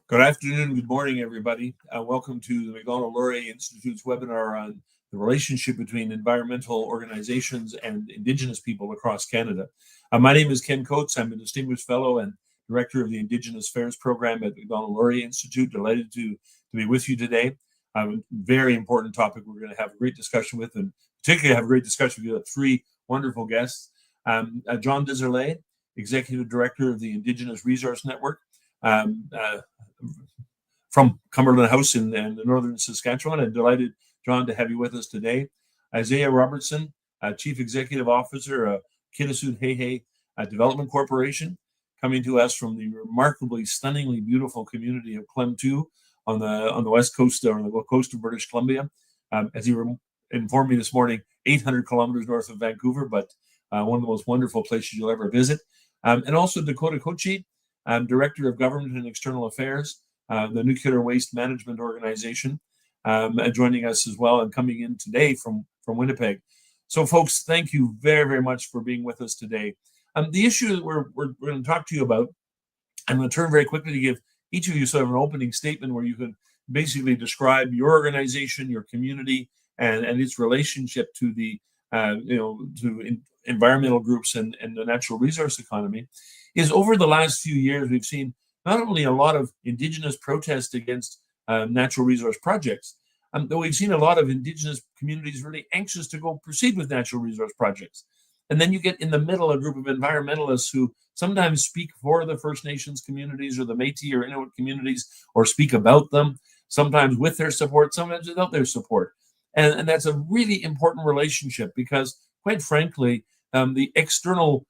Good afternoon, good morning, everybody. Welcome to the Macdonald-Laurier Institute's webinar on the relationship between environmental organizations and Indigenous people across Canada. My name is Ken Coates. I'm a Distinguished Fellow and Director of the Indigenous Affairs Program at Macdonald-Laurier Institute. Delighted to be with you today. Very important topic we're going to have a great discussion with, and particularly have a great discussion with three wonderful guests. John Deserlet, Executive Director of the Indigenous Resource Network, from Cumberland House in the northern Saskatchewan. I'm delighted, John, to have you with us today. Isaiah Robertson, Chief Executive Officer of Kitasut Hehe Development Corporation, coming to us from the remarkably, stunningly beautiful community of Klemtu on the west coast, or on the coast of British Columbia. As he informed me this morning, 800 kilometers north of Vancouver, but one of the most wonderful places you'll ever visit. And also Dakota Kochi, Director of Government and External Affairs, the Nuclear Waste Management Organization, joining us as well and coming in today from Winnipeg. So, folks, thank you very, very much for being with us today. The issue that we're going to talk to you about, I'm going to turn very quickly to give each of you sort of an opening statement where you can basically describe your organization, your community, and its relationship to the environmental groups and the natural resource economy. Is over the last few years, we've seen not only a lot of Indigenous protests against natural resource projects, but we've seen a lot of Indigenous communities really anxious to go proceed with natural resource projects. And then you get in the middle a group of environmentalists who sometimes speak for the First Nations communities or the Métis or Inuit communities, or speak about them, sometimes with their support, sometimes without their support. And that's a really important relationship because, quite frankly, the external,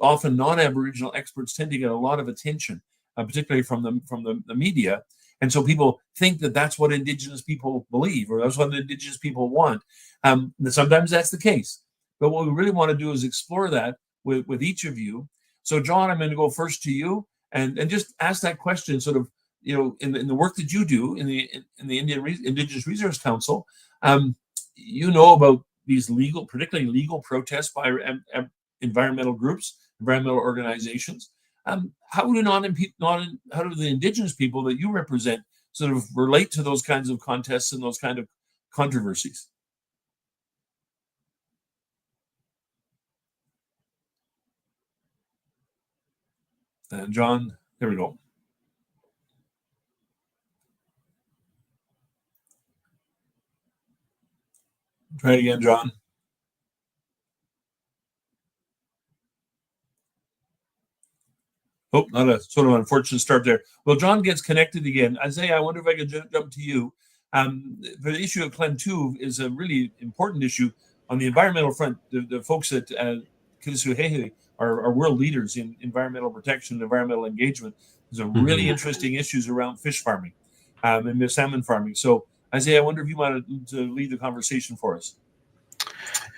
often non-Aboriginal experts tend to get a lot of attention, particularly from the media. And so people think that that's what Indigenous people believe, or that's what Indigenous people want. Sometimes that's the case. But what we really want to do is explore that with each of you. So, John, I'm going to go first to you and just ask that question, sort of, in the work that you do in the Indigenous Resource Council, you know about these particularly legal protests by environmental groups, environmental organizations. How do the Indigenous people that you represent sort of relate to those kinds of contests and those kind of controversies? And John, there we go. Try it again, John. Oh, not a sort of unfortunate start there. Well, John gets connected again. Isaiah, I wonder if I could jump to you. The issue of Klemtu is a really important issue on the environmental front. The folks at Kitasut Hehe are world leaders in environmental protection and environmental engagement. There's a really interesting issues around fish farming and salmon farming. So, Isaiah, I wonder if you wanted to lead the conversation for us.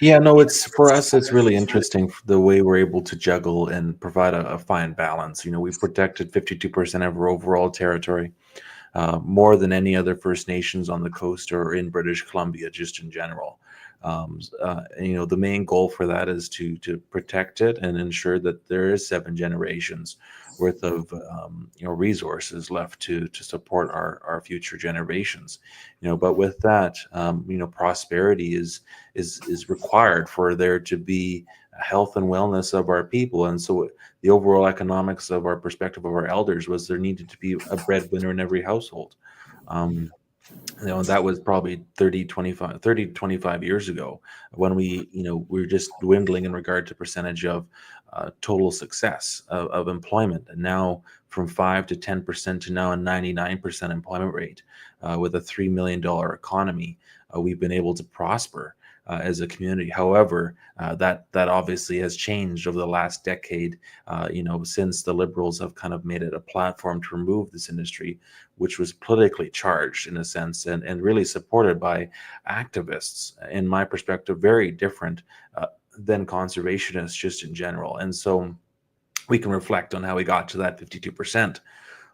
Yeah, no, for us, it's really interesting the way we're able to juggle and provide a fine balance. We've protected 52% of our overall territory, more than any other First Nations on the coast or in British Columbia, just in general. The main goal for that is to protect it and ensure that there is 7 generations worth of resources left to support our future generations. But with that, prosperity is required for there to be health and wellness of our people. And so the overall economics of our perspective of our elders was there needed to be a breadwinner in every household. That was probably 30 to 25 years ago when we were just dwindling in regard to percentage of total success of employment. And now from 5 to 10% to now a 99% employment rate with a $3 million economy, we've been able to prosper as a community. However, that obviously has changed over the last decade, since the Liberals have kind of made it a platform to remove this industry, which was politically charged in a sense and really supported by activists, in my perspective, very different than conservationists just in general. And so we can reflect on how we got to that 52%.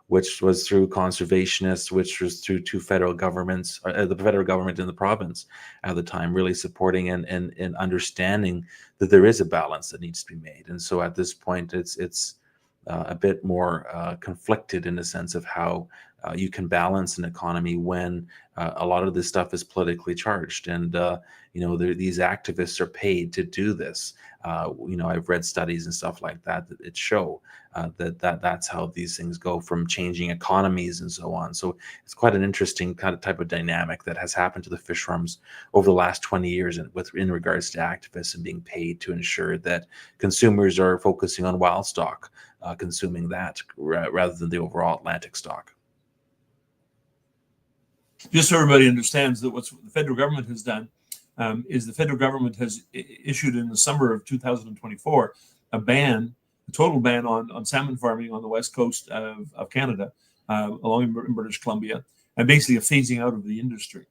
Which was through conservationists, which was through 2 federal governments, the federal government and the province at the time, really supporting and understanding that there is a balance that needs to be made. And so at this point, it's a bit more conflicted in the sense of how you can balance an economy when a lot of this stuff is politically charged, and these activists are paid to do this. I've read studies and stuff like that it show that's how these things go, from changing economies and so on. So it's quite an interesting kind of type of dynamic that has happened to the fish farms over the last 20 years in regards to activists and being paid to ensure that consumers are focusing on wild stock, consuming that rather than the overall Atlantic stock. Just so everybody understands that what the federal government has done is the federal government has issued in the summer of 2024 a total ban on salmon farming on the west coast of Canada, along in British Columbia, and basically a phasing out of the industry,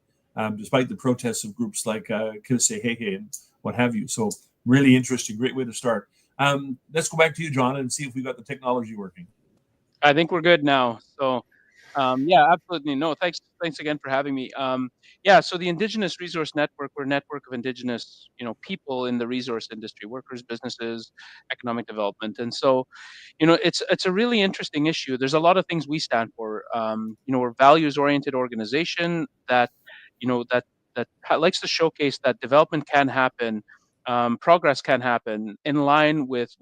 despite the protests of groups like Kiliseheke and what have you. So really interesting, great way to start. Let's go back to you, John, and see if we've got the technology working. I think we're good now. So yeah, absolutely. No, thanks again for having me. Yeah, so the Indigenous Resource Network, we're a network of Indigenous, people in the resource industry, workers, businesses, economic development. And so, it's a really interesting issue. There's a lot of things we stand for. We're a values-oriented organization that, that likes to showcase that development can happen, progress can happen in line with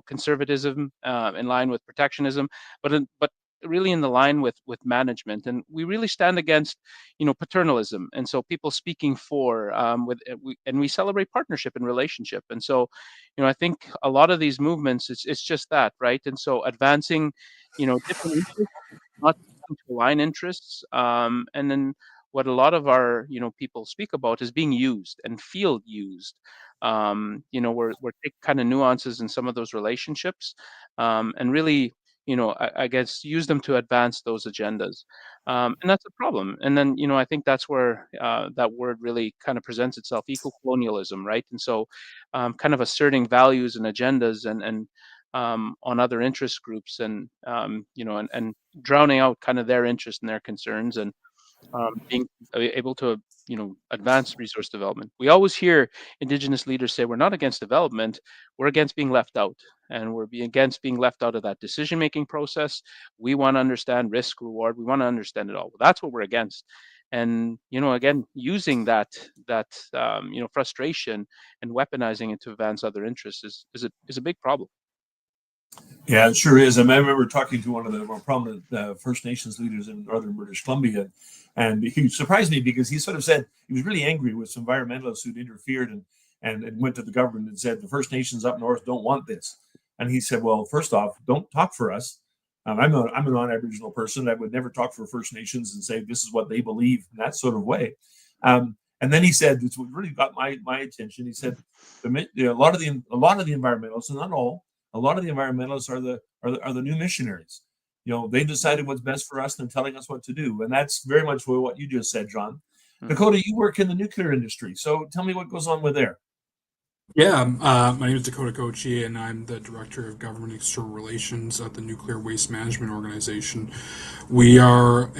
conservatism, in line with protectionism, but really in the line with management. And we really stand against paternalism, and so people speaking for and we celebrate partnership and relationship. And so I think a lot of these movements, it's just that, right? And so advancing different interests, not to align interests, and then what a lot of our people speak about is being used and feel used. We're take kind of nuances in some of those relationships, and really I guess use them to advance those agendas, and that's a problem. And then I think that's where that word really kind of presents itself: eco-colonialism, right? And so kind of asserting values and agendas and on other interest groups, and and drowning out kind of their interest and their concerns, and being able to advance resource development. We always hear Indigenous leaders say, we're not against development, we're against being left out, and we're against being left out of that decision making process. We want to understand risk reward, we want to understand it all. Well, that's what we're against. And again, using that frustration and weaponizing it to advance other interests is a big problem. Yeah, it sure is. I remember talking to one of the more prominent First Nations leaders in northern British Columbia, and he surprised me because he sort of said he was really angry with some environmentalists who'd interfered and went to the government and said the First Nations up north don't want this. And he said, well, first off, don't talk for us. I'm a non-Aboriginal person. I would never talk for First Nations and say this is what they believe in that sort of way. And then he said, it's what really got my attention. He said, a lot of the environmentalists, and not all, a lot of the environmentalists are the new missionaries. They decided what's best for us and telling us what to do. And that's very much what you just said, John. Dakota, you work in the nuclear industry. So tell me what goes on with there. Yeah, my name is Dakota Kochi, and I'm the Director of Government External Relations at the Nuclear Waste Management Organization. We are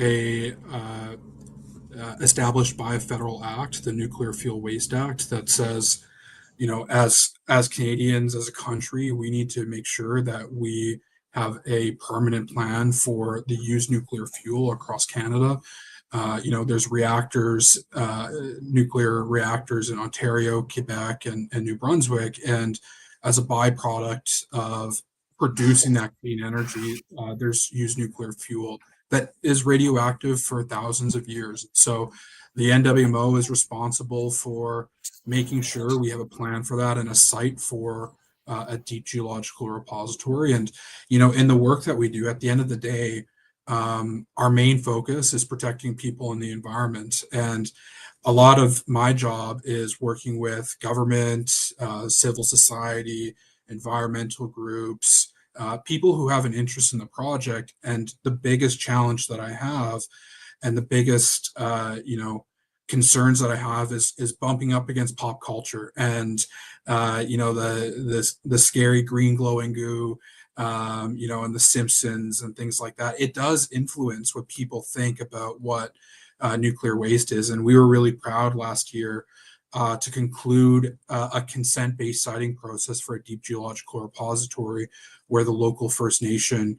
established by a federal act, the Nuclear Fuel Waste Act, that says, as Canadians, as a country, we need to make sure that we have a permanent plan for the used nuclear fuel across Canada. There's nuclear reactors in Ontario, Quebec, and New Brunswick. And as a byproduct of producing that clean energy, there's used nuclear fuel that is radioactive for thousands of years. So the NWMO is responsible for making sure we have a plan for that and a site for a deep geological repository. And, in the work that we do, at the end of the day, our main focus is protecting people and the environment. And a lot of my job is working with government, civil society, environmental groups, people who have an interest in the project. And the biggest challenge that I have, and the biggest, concerns that I have is bumping up against pop culture and, the scary green glowing goo, and the Simpsons and things like that. It does influence what people think about what nuclear waste is. And we were really proud last year to conclude a consent-based siting process for a deep geological repository where the local First Nation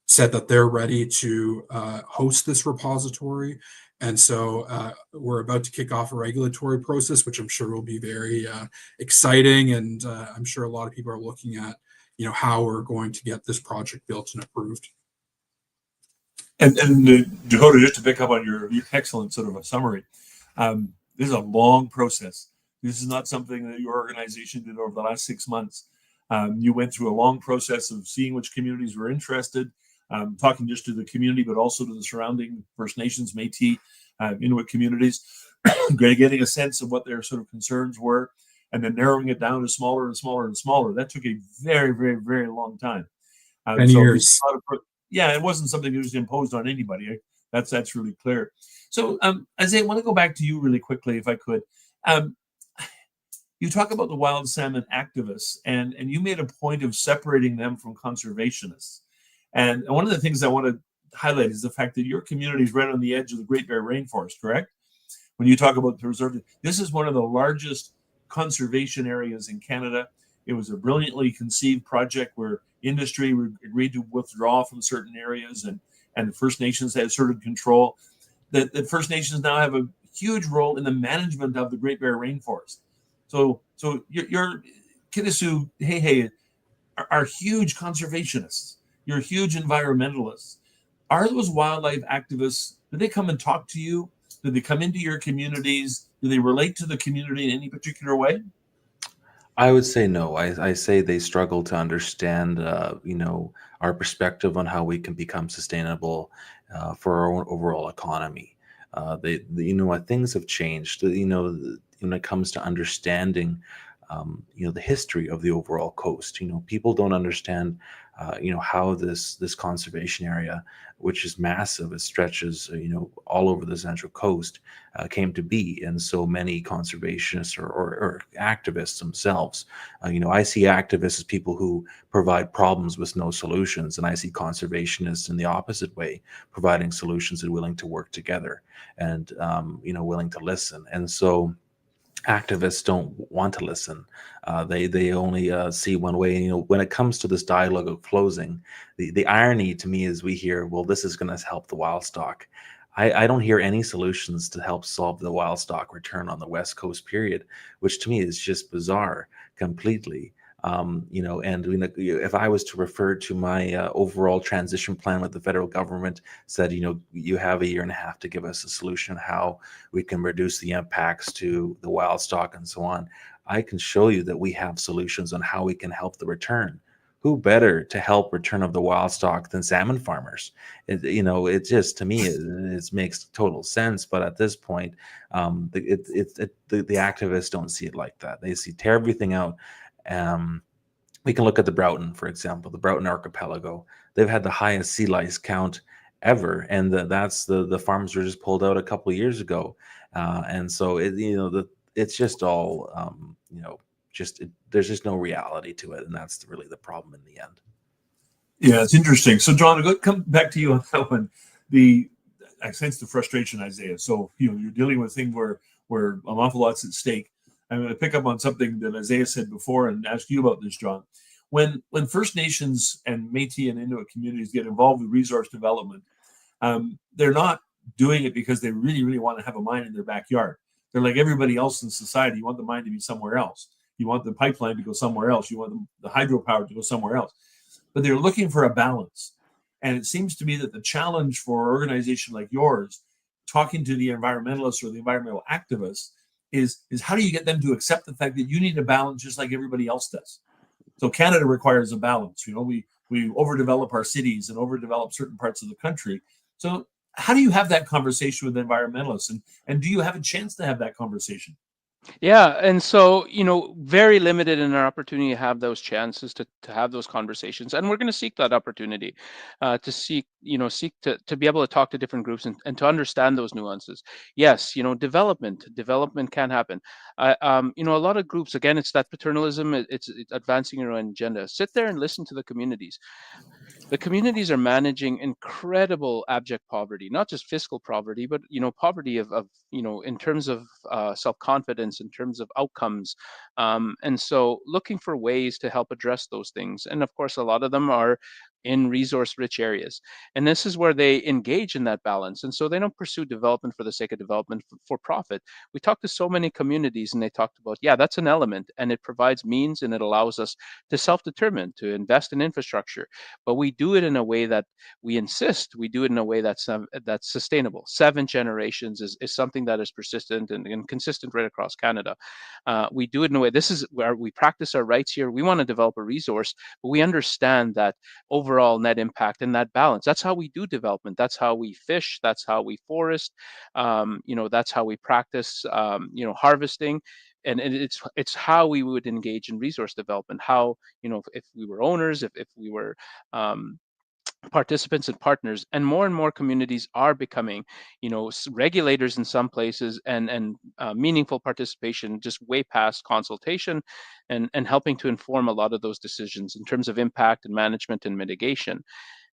said that they're ready to host this repository. And so we're about to kick off a regulatory process, which I'm sure will be very exciting. And I'm sure a lot of people are looking at, how we're going to get this project built and approved. And Dakota, just to pick up on your excellent sort of a summary, this is a long process. This is not something that your organization did over the last 6 months. You went through a long process of seeing which communities were interested, talking just to the community, but also to the surrounding First Nations, Métis, Inuit communities, getting a sense of what their sort of concerns were, and then narrowing it down to smaller and smaller and smaller. That took a very, very, very long time. 10 years. Yeah, it wasn't something that was imposed on anybody. That's really clear. So, Isaiah, I want to go back to you really quickly, if I could. You talk about the wild salmon activists, and you made a point of separating them from conservationists. And one of the things I want to highlight is the fact that your community is right on the edge of the Great Bear Rainforest, correct? When you talk about preserving, this is one of the largest conservation areas in Canada. It was a brilliantly conceived project where industry agreed to withdraw from certain areas, and the First Nations had sort of control. The First Nations now have a huge role in the management of the Great Bear Rainforest. So your Kitasoo Hey are huge conservationists. You're huge environmentalists. Are those wildlife activists, do they come and talk to you? Do they come into your communities? Do they relate to the community in any particular way? I would say no. I say they struggle to understand, our perspective on how we can become sustainable for our own overall economy. Things have changed. When it comes to understanding, the history of the overall coast. People don't understand, how this conservation area, which is massive, it stretches, all over the Central Coast, came to be. And so many conservationists or activists themselves, I see activists as people who provide problems with no solutions, and I see conservationists in the opposite way, providing solutions and willing to work together and, willing to listen. And so activists don't want to listen. They only see one way. When it comes to this dialogue of closing, the irony to me is we hear, well, this is going to help the wild stock. I don't hear any solutions to help solve the wild stock return on the West Coast period, which to me is just bizarre completely. And if I was to refer to my overall transition plan with the federal government, said, you have 1.5 years to give us a solution how we can reduce the impacts to the wild stock and so on, I can show you that we have solutions on how we can help the return. Who better to help return of the wild stock than salmon farmers? It just, to me, it makes total sense. But at this point, the activists don't see it like that. They see tear everything out. We can look at the Broughton, for example, the Broughton Archipelago. They've had the highest sea lice count ever, and that's the farms were just pulled out a couple of years ago, and so it's just all there's just no reality to it, and that's really the problem in the end. Yeah, it's interesting. So, John, I'll come back to you on that one. I sense the frustration, Isaiah. So, you're dealing with a thing where an awful lot's at stake. I'm going to pick up on something that Isaiah said before and ask you about this, John. When First Nations and Métis and Inuit communities get involved with resource development, they're not doing it because they really, really want to have a mine in their backyard. They're like everybody else in society. You want the mine to be somewhere else. You want the pipeline to go somewhere else. You want the hydropower to go somewhere else. But they're looking for a balance. And it seems to me that the challenge for an organization like yours, talking to the environmentalists or the environmental activists, is how do you get them to accept the fact that you need a balance just like everybody else does? So Canada requires a balance. We overdevelop our cities and overdevelop certain parts of the country. So how do you have that conversation with environmentalists? And do you have a chance to have that conversation? Yeah, and so, very limited in our opportunity to have those chances to have those conversations, and we're going to seek that opportunity to seek to be able to talk to different groups and to understand those nuances. Yes, development can happen. A lot of groups, again, it's that paternalism. It's advancing your own agenda. Sit there and listen to the communities. The communities are managing incredible abject poverty, not just fiscal poverty, but poverty of in terms of self-confidence, in terms of outcomes, and so looking for ways to help address those things. And of course, a lot of them are in resource-rich areas, and this is where they engage in that balance. And so they don't pursue development for the sake of development for profit. We talked to so many communities, and they talked about, yeah, that's an element, and it provides means, and it allows us to self-determine, to invest in infrastructure, but we do it in a way that we do it in a way that's sustainable. 7 generations is something that is persistent and consistent right across Canada. We do it in a way. This is where we practice our rights here. We want to develop a resource, but we understand that overall net impact and that balance. That's how we do development. That's how we fish. That's how we forest. That's how we practice. Harvesting, and it's how we would engage in resource development. How, if we were owners, if we were um, participants and partners, and more communities are becoming regulators in some places, and meaningful participation just way past consultation, and helping to inform a lot of those decisions in terms of impact and management and mitigation.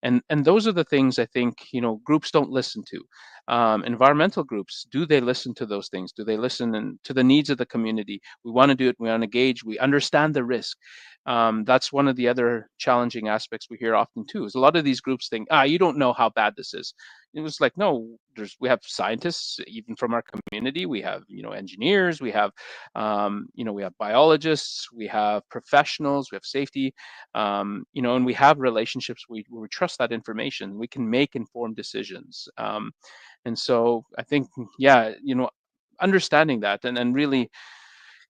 And those are the things I think groups don't listen to. Environmental groups, do they listen to those things? Do they listen to the needs of the community? We want to do it. We want to engage. We understand the risk. That's one of the other challenging aspects we hear often too. Is a lot of these groups think, you don't know how bad this is. It was like, no, we have scientists even from our community. We have engineers. We have biologists. We have professionals. We have safety. And we have relationships. We trust that information. We can make informed decisions. And so I think, yeah, understanding that, and really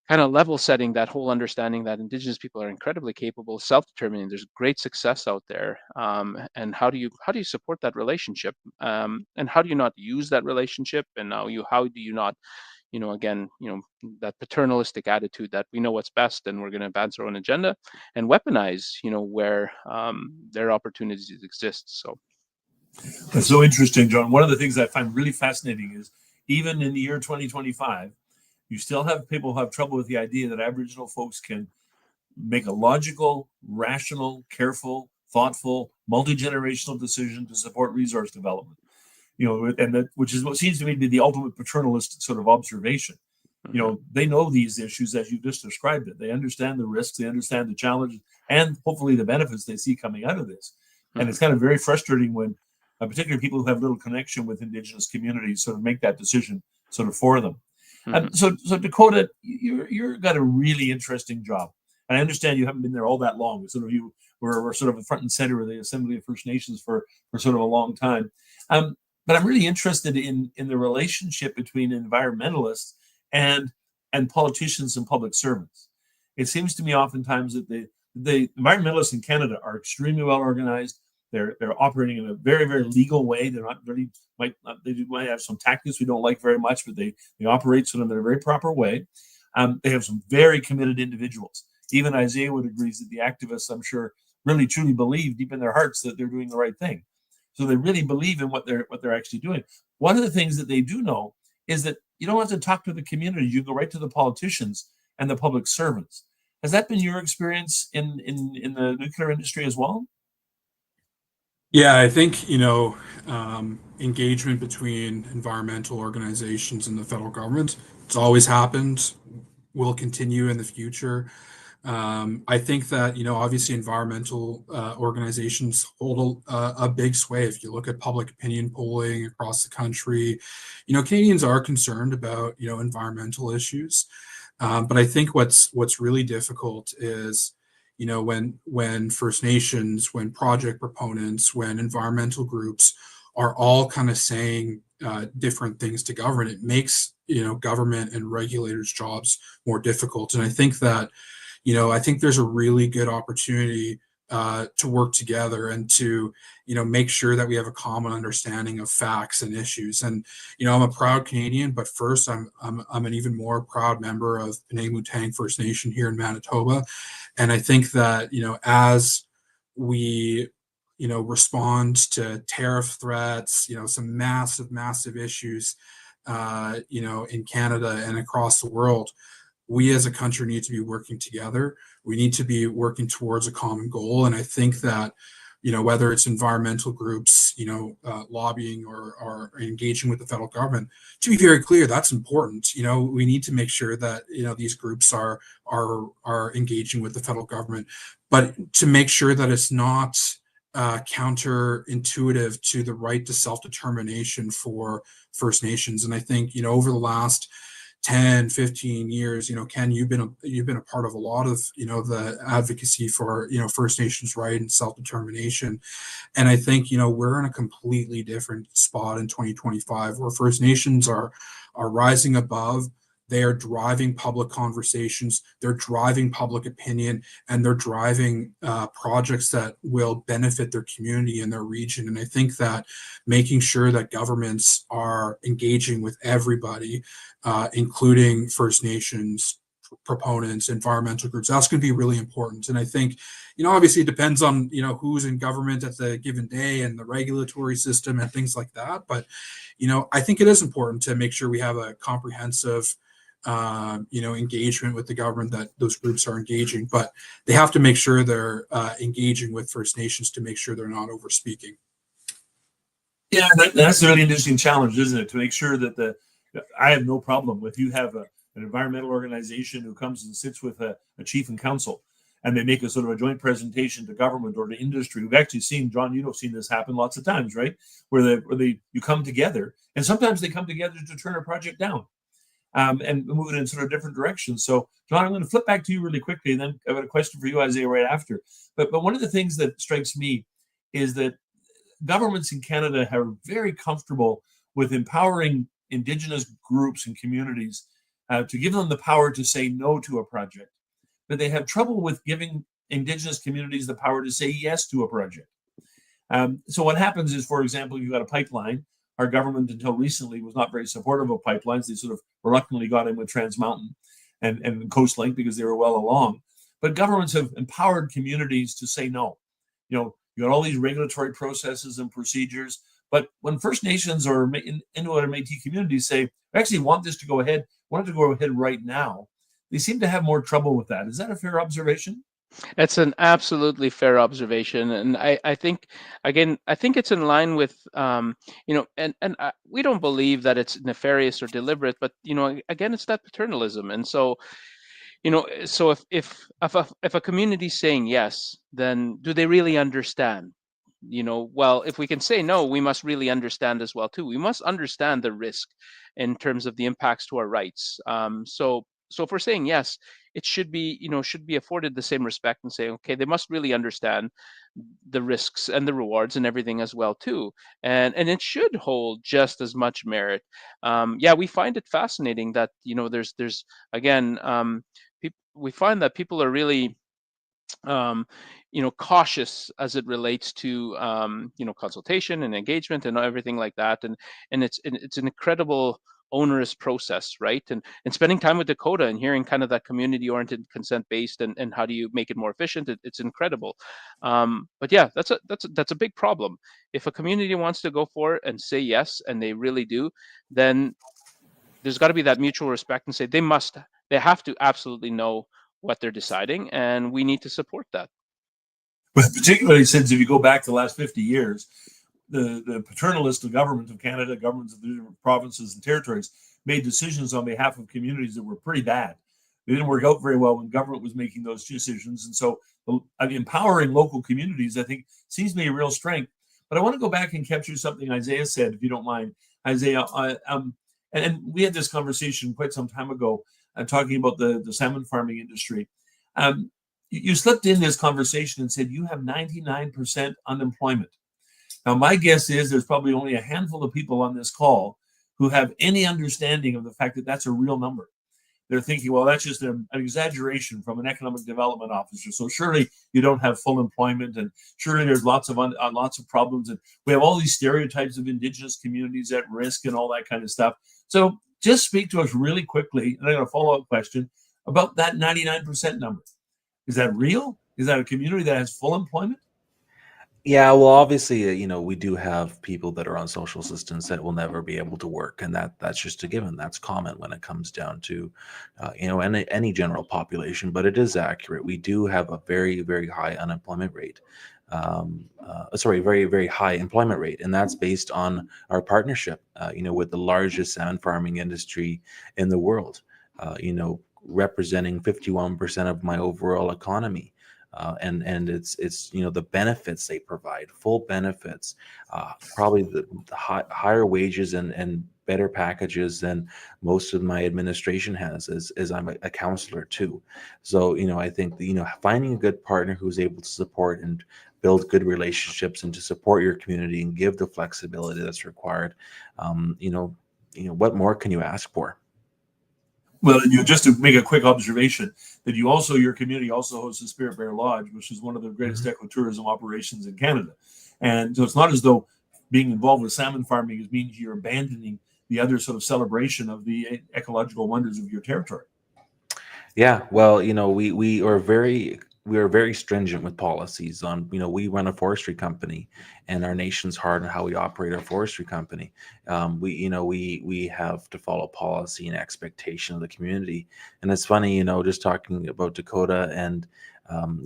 kind of level setting that whole understanding that Indigenous people are incredibly capable, self-determining. There's great success out there, and how do you support that relationship, and how do you not use that relationship, and how do you not, again, that paternalistic attitude that we know what's best and we're going to advance our own agenda, and weaponize, where their opportunities exist. So That's so interesting, John. One of the things I find really fascinating is even in the year 2025, you still have people who have trouble with the idea that Aboriginal folks can make a logical, rational, careful, thoughtful, multi-generational decision to support resource development. And that, which is what seems to me to be the ultimate paternalist sort of observation. They know these issues as you just described it. They understand the risks, they understand the challenges, and hopefully the benefits they see coming out of this. And it's kind of very frustrating when particularly people who have little connection with Indigenous communities sort of make that decision sort of for them. So Dakota, you've got a really interesting job, and I understand you haven't been there all that long. Sort of you were sort of front and center of the Assembly of First Nations for sort of a long time. But I'm really interested in the relationship between environmentalists and politicians and public servants. It seems to me oftentimes that the environmentalists in Canada are extremely well organized. They're operating in a very, very legal way. They're not really they might have some tactics we don't like very much, but they operate sort of in a very proper way. They have some very committed individuals. Even Isaiah would agree that the activists, I'm sure, really truly believe deep in their hearts that they're doing the right thing. So they really believe in what they're actually doing. One of the things that they do know is that you don't have to talk to the community. You go right to the politicians and the public servants. Has that been your experience in the nuclear industry as well? Yeah, I think, engagement between environmental organizations and the federal government, it's always happened, will continue in the future. I think that, obviously environmental organizations hold a big sway. If you look at public opinion polling across the country, Canadians are concerned about, environmental issues. But I think what's really difficult is, when First Nations, when project proponents, when environmental groups are all kind of saying different things to government, it makes, government and regulators' jobs more difficult. And I think that, I think there's a really good opportunity to work together and to, make sure that we have a common understanding of facts and issues. And, I'm a proud Canadian, but first I'm an even more proud member of Penang-Mutang First Nation here in Manitoba. And I think that, as we, respond to tariff threats, some massive issues, in Canada and across the world, we as a country need to be working together. We need to be working towards a common goal. And I think that, whether it's environmental groups, lobbying or engaging with the federal government, to be very clear, that's important. We need to make sure that, these groups are engaging with the federal government, but to make sure that it's not counterintuitive to the right to self-determination for First Nations. And I think, over the last 10, 15 years, Ken, you've been a part of a lot of, the advocacy for, First Nations right and self-determination. And I think, we're in a completely different spot in 2025 where First Nations are rising above. They are driving public conversations, they're driving public opinion, and they're driving projects that will benefit their community and their region. And I think that making sure that governments are engaging with everybody, including First Nations, proponents, environmental groups, that's going to be really important. And I think, obviously it depends on, who's in government at the given day and the regulatory system and things like that. But, I think it is important to make sure we have a comprehensive engagement with the government, that those groups are engaging, but they have to make sure they're engaging with First Nations to make sure they're not over speaking. Yeah, that's a really interesting challenge, isn't it? To make sure that I have no problem with you have an environmental organization who comes and sits with a chief and council, and they make a sort of a joint presentation to government or to industry. We've actually seen, John, you've seen this happen lots of times, right? Where you come together, and sometimes they come together to turn a project down. And move it in sort of different directions. So, John, I'm going to flip back to you really quickly, and then I've got a question for you, Isaiah, right after. But one of the things that strikes me is that governments in Canada are very comfortable with empowering Indigenous groups and communities to give them the power to say no to a project. But they have trouble with giving Indigenous communities the power to say yes to a project. So what happens is, for example, you've got a pipeline. Our government, until recently, was not very supportive of pipelines. They sort of reluctantly got in with Trans Mountain and Coastlink because they were well along. But governments have empowered communities to say no. You got all these regulatory processes and procedures. But when First Nations or Inuit or Métis communities say, "I actually want this to go ahead, want it to go ahead right now," they seem to have more trouble with that. Is that a fair observation? It's an absolutely fair observation, and I think, again, I think it's in line with, we don't believe that it's nefarious or deliberate, but again, it's that paternalism. And so, so if a community is saying yes, then do they really understand? Well, if we can say no, we must really understand as well too. We must understand the risk in terms of the impacts to our rights. So if we're saying yes, it should be afforded the same respect and say, okay, they must really understand the risks and the rewards and everything as well too, and it should hold just as much merit. We find it fascinating that there's again, we find that people are really cautious as it relates to consultation and engagement and everything like that, and it's an incredible onerous process, right? And spending time with Dakota and hearing kind of that community-oriented, consent-based, and how do you make it more efficient? It's incredible. But yeah, that's a big problem. If a community wants to go for it and say yes, and they really do, then there's got to be that mutual respect and say they have to absolutely know what they're deciding, and we need to support that. But particularly since if you go back the last 50 years, the paternalist government of Canada, governments of the different provinces and territories, made decisions on behalf of communities that were pretty bad. They didn't work out very well when government was making those decisions. And so empowering local communities, I think, seems to be a real strength. But I want to go back and capture something Isaiah said, if you don't mind. Isaiah, and we had this conversation quite some time ago, talking about the salmon farming industry. You slipped in this conversation and said you have 99% unemployment. Now, my guess is there's probably only a handful of people on this call who have any understanding of the fact that that's a real number. they're thinking, well, that's just an exaggeration from an economic development officer. So surely you don't have full employment, and surely there's lots of problems, and we have all these stereotypes of Indigenous communities at risk and all that kind of stuff. So just speak to us really quickly, and I got a follow-up question about that 99% number. Is that real? Is that a community that has full employment? Yeah, well, obviously, we do have people that are on social assistance that will never be able to work, and that's just a given. That's common when it comes down to, any general population. But it is accurate. We do have a very, very high unemployment rate. Very, very high employment rate, and that's based on our partnership, with the largest salmon farming industry in the world. Representing 51% of my overall economy. And it's the benefits they provide, full benefits, probably the higher wages and better packages than most of my administration has, as I'm a counselor too. So I think finding a good partner who's able to support and build good relationships and to support your community and give the flexibility that's required. What more can you ask for? Well, just to make a quick observation, that your community also hosts the Spirit Bear Lodge, which is one of the greatest ecotourism operations in Canada. And so it's not as though being involved with salmon farming means you're abandoning the other sort of celebration of the ecological wonders of your territory. Yeah, well, we are very stringent with policies on, we run a forestry company, and our nation's hard on how we operate our forestry company. We have to follow policy and expectation of the community. And it's funny, just talking about Dakota and,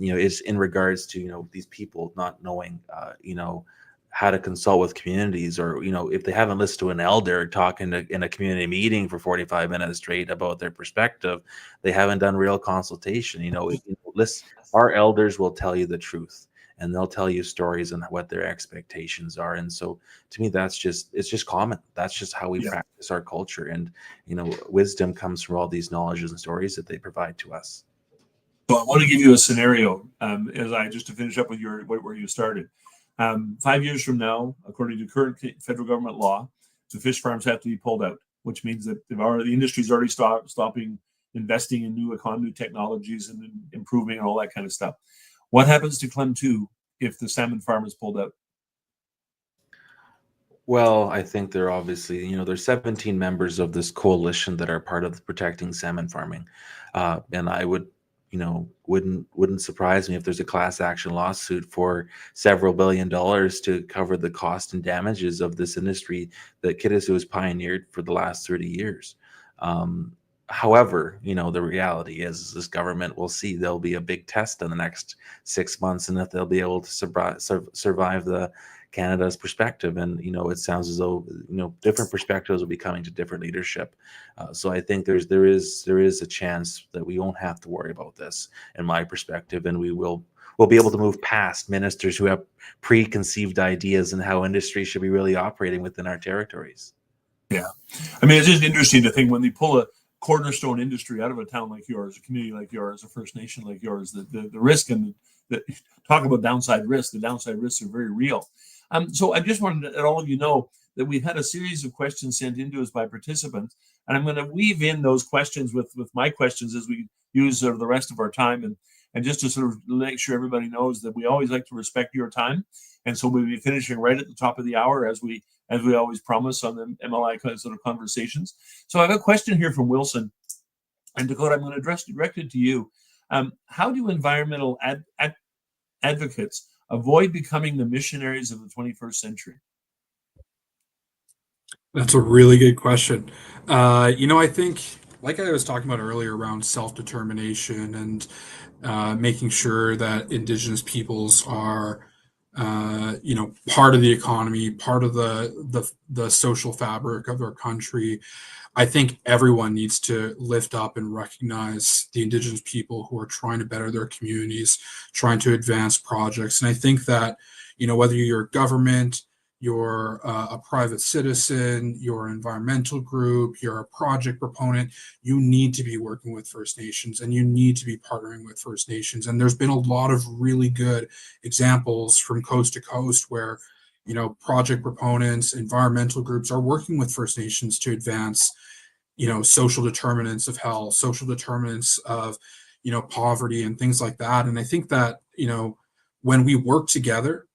is in regards to, these people not knowing, how to consult with communities, or if they haven't listened to an elder talking in a community meeting for 45 minutes straight about their perspective, they haven't done real consultation. Our elders will tell you the truth, and they'll tell you stories and what their expectations are. And so to me, it's just common. That's just how we practice our culture. And wisdom comes from all these knowledges and stories that they provide to us. So I want to give you a scenario, just to finish up with where you started. 5 years from now, according to current federal government law, the fish farms have to be pulled out, which means that the industry's already stopping investing in new technologies and improving and all that kind of stuff. What happens to Clem 2 if the salmon farm is pulled out? Well, I think they're obviously, there's 17 members of this coalition that are part of protecting salmon farming. And I wouldn't surprise me if there's a class action lawsuit for several $billion to cover the cost and damages of this industry that Kitasoo has pioneered for the last 30 years. However, the reality is this government will see there'll be a big test in the next 6 months, and if they'll be able to survive the Canada's perspective. And it sounds as though different perspectives will be coming to different leadership. So I think there is a chance that we won't have to worry about this, in my perspective, and we'll be able to move past ministers who have preconceived ideas and how industry should be really operating within our territories. Yeah, I mean, it's just interesting to think when they pull a cornerstone industry out of a town like yours, a community like yours, a First Nation like yours, the risk and talk about downside risks. The downside risks are very real. So I just wanted to let all of you know that we've had a series of questions sent into us by participants, and I'm going to weave in those questions with my questions as we use the rest of our time, and just to sort of make sure everybody knows that we always like to respect your time, and so we'll be finishing right at the top of the hour as we always promise on the MLI sort of conversations. So I have a question here from Wilson, and Dakota, I'm going to address directed to you. How do environmental advocates avoid becoming the missionaries of the 21st century? That's a really good question. I think, like I was talking about earlier, around self-determination and making sure that Indigenous peoples are, part of the economy, part of the social fabric of our country. I think everyone needs to lift up and recognize the Indigenous people who are trying to better their communities, trying to advance projects. And I think that, whether you're government, you're a private citizen, you're an environmental group, you're a project proponent, you need to be working with First Nations, and you need to be partnering with First Nations. And there's been a lot of really good examples from coast to coast where, project proponents, environmental groups are working with First Nations to advance social determinants of health, social determinants of, poverty and things like that. And I think that, when we work together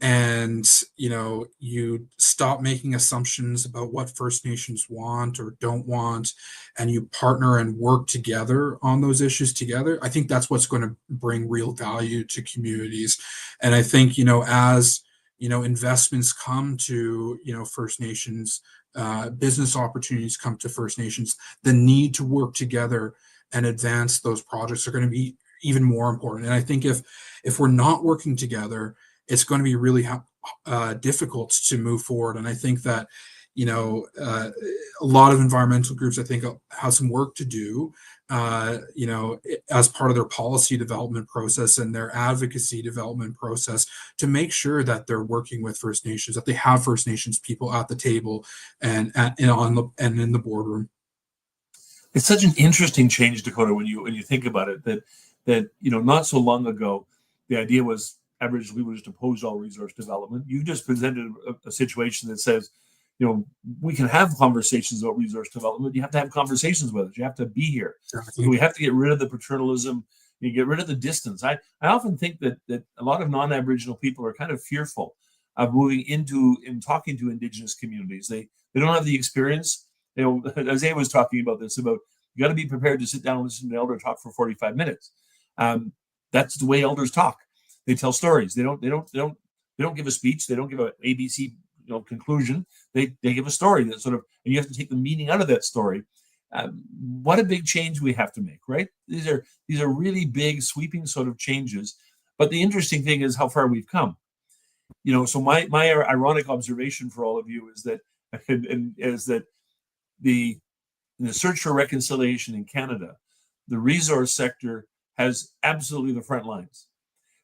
and, you stop making assumptions about what First Nations want or don't want, and you partner and work together on those issues together, I think that's what's going to bring real value to communities. And I think, as, investments come to, First Nations, business opportunities come to First Nations, the need to work together and advance those projects are going to be even more important. And I think if we're not working together, it's going to be really difficult to move forward. And I think that a lot of environmental groups, I think, have some work to do, as part of their policy development process and their advocacy development process, to make sure that they're working with First Nations, that they have First Nations people at the table and in the boardroom. It's such an interesting change, Dakota, when you think about it. That not so long ago, the idea was Aboriginal people just oppose all resource development. You just presented a situation that says, we can have conversations about resource development. You have to have conversations with us. You have to be here. Exactly. So we have to get rid of the paternalism. You get rid of the distance. I often think that a lot of non-Aboriginal people are kind of fearful of moving into and talking to Indigenous communities. They don't have the experience. Isaiah was talking about this, about you got to be prepared to sit down and listen to an elder talk for 45 minutes. That's the way elders talk. They tell stories. They don't give a speech. They don't give an ABC conclusion. They give a story that sort of, and you have to take the meaning out of that story. What a big change we have to make, right? These are really big, sweeping sort of changes. But the interesting thing is how far we've come. So my ironic observation for all of you is that in the search for reconciliation in Canada, the resource sector has absolutely the front lines.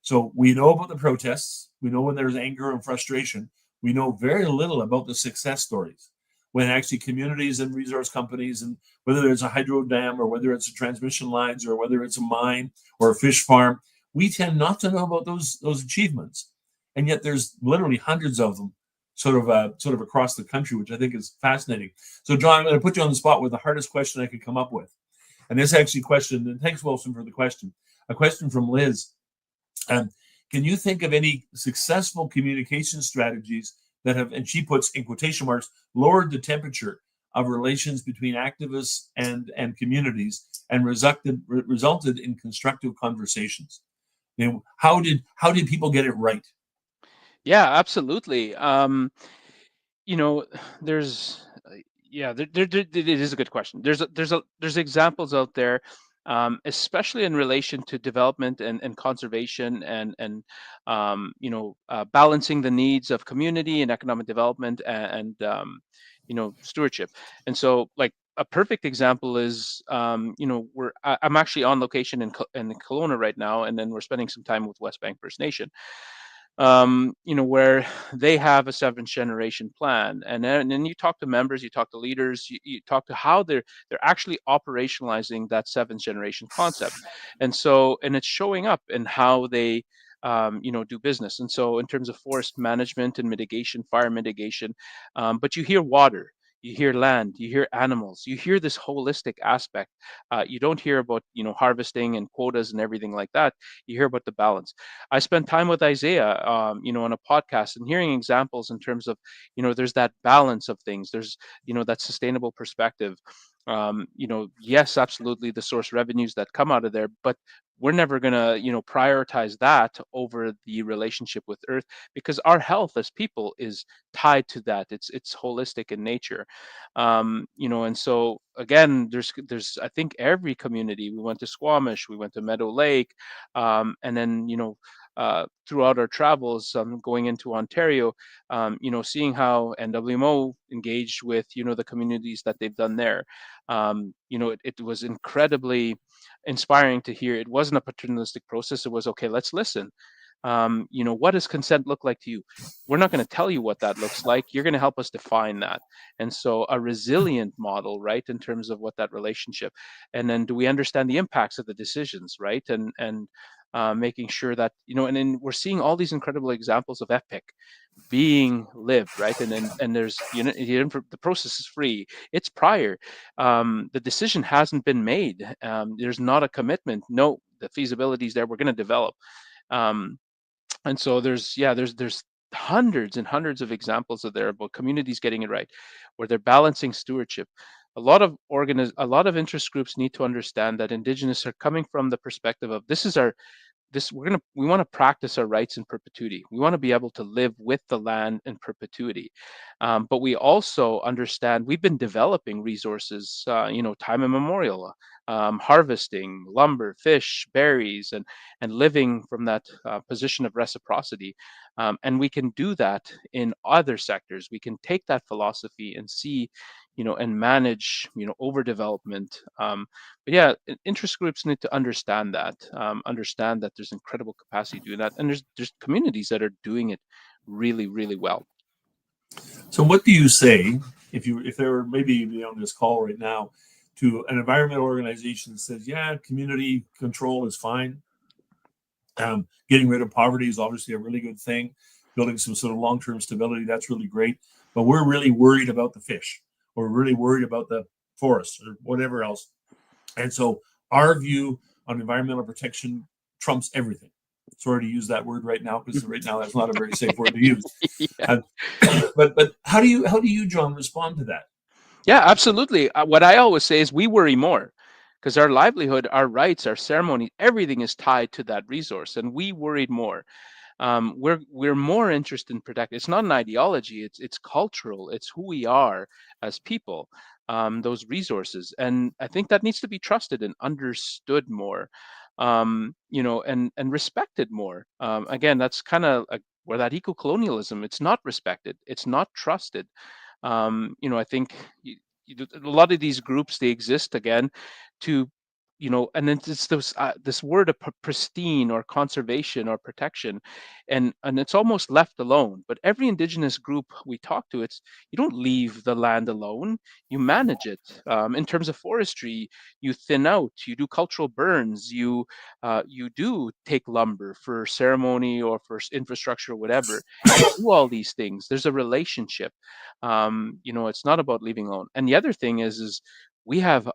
So we know about the protests. We know when there's anger and frustration. We know very little about the success stories, when actually communities and resource companies, and whether it's a hydro dam or whether it's a transmission lines or whether it's a mine or a fish farm, we tend not to know about those achievements. And yet there's literally hundreds of them sort of across the country, which I think is fascinating. So John, I'm going to put you on the spot with the hardest question I could come up with. And this actually question, and thanks Wilson for the question, a question from Liz. Can you think of any successful communication strategies that have, and she puts in quotation marks, lowered the temperature of relations between activists and communities and resulted in constructive conversations? How did people get it right? Yeah, absolutely. There's it is a good question. There's examples out there, especially in relation to development and conservation and balancing the needs of community and economic development and stewardship. And so, like, a perfect example is, I'm actually on location in Kelowna right now, and then we're spending some time with West Bank First Nation, where they have a seventh generation plan, and then you talk to members, you talk to leaders, you talk to how they're actually operationalizing that seventh generation concept, and it's showing up in how they do business. And so in terms of forest management and mitigation, fire mitigation, but you hear water, you hear land, you hear animals, you hear this holistic aspect. You don't hear about harvesting and quotas and everything like that. You hear about the balance. I spent time with Isaiah, on a podcast, and hearing examples in terms of, there's that balance of things. There's, that sustainable perspective. Yes, absolutely, the source revenues that come out of there, but we're never going to, prioritize that over the relationship with Earth, because our health as people is tied to that. It's holistic in nature. And so again, there's I think every community. We went to Squamish, we went to Meadow Lake, and then throughout our travels, going into Ontario, seeing how NWMO engaged with the communities that they've done there. It was incredibly inspiring to hear. It wasn't a paternalistic process. It was, okay, let's listen. What does consent look like to you? We're not going to tell you what that looks like. You're going to help us define that. And so a resilient model, right, in terms of what that relationship, and then do we understand the impacts of the decisions, right? And making sure that, and then we're seeing all these incredible examples of epic being lived, right? And there's, the process is free. It's prior. The decision hasn't been made. There's not a commitment. No, the feasibility is there. We're going to develop. And so there's hundreds and hundreds of examples of there about communities getting it right, where they're balancing stewardship. A lot of interest groups need to understand that Indigenous are coming from the perspective of we want to practice our rights in perpetuity. We want to be able to live with the land in perpetuity. But we also understand we've been developing resources, time immemorial, harvesting lumber, fish, berries, and living from that position of reciprocity. And we can do that in other sectors. We can take that philosophy and see, and manage, overdevelopment. But yeah, interest groups need to understand that there's incredible capacity doing that, and there's communities that are doing it really, really well. So what do you say if there were maybe on this call right now to an environmental organization that says, yeah, community control is fine. Getting rid of poverty is obviously a really good thing. Building some sort of long-term stability, that's really great. But we're really worried about the fish, or we're really worried about the forests or whatever else. And so our view on environmental protection trumps everything. Sorry to use that word right now, because right now that's not a very safe word to use. Yeah. But how do you, John, respond to that? Yeah, absolutely. What I always say is we worry more, because our livelihood, our rights, our ceremony, everything is tied to that resource, and we worried more. We're more interested in protecting. It's not an ideology. It's cultural. It's who we are as people. Those resources, and I think that needs to be trusted and understood more, and respected more. Again, that's kind of where that eco-colonialism. It's not respected. It's not trusted. I think a lot of these groups, they exist again to, and then it's this word of pristine or conservation or protection, and it's almost left alone. But every Indigenous group we talk to, you don't leave the land alone. You manage it. In terms of forestry, you thin out. You do cultural burns. You do take lumber for ceremony or for infrastructure or whatever. You do all these things. There's a relationship. It's not about leaving alone. And the other thing is we have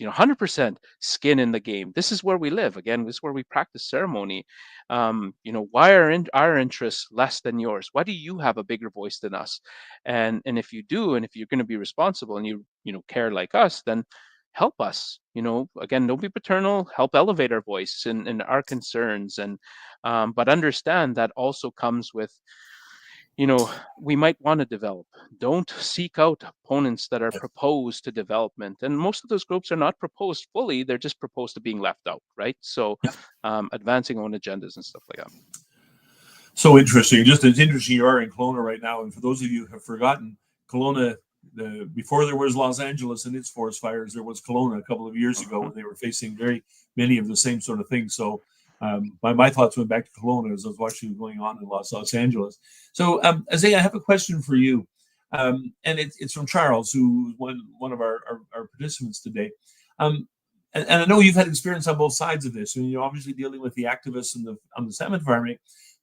100% skin in the game. This is where we live. Again, this is where we practice ceremony. Why are our interests less than yours? Why do you have a bigger voice than us? And if you do, and if you're going to be responsible and you care like us, then help us. Again, don't be paternal. Help elevate our voice and our concerns. And but understand that also comes with, we might want to develop. Don't seek out opponents that are proposed to development. And most of those groups are not proposed fully. They're just proposed to being left out, right? So advancing own agendas and stuff like that. So interesting. Just as interesting you are in Kelowna right now. And for those of you who have forgotten, Kelowna, before there was Los Angeles and its forest fires, there was Kelowna a couple of years ago when they were facing very many of the same sort of things. So my thoughts went back to Kelowna as I was watching what was going on in Los Angeles. So, Isaiah, I have a question for you, and it's from Charles, who's one of our participants today. And I know you've had experience on both sides of this, and you're obviously dealing with the activists on the salmon farming,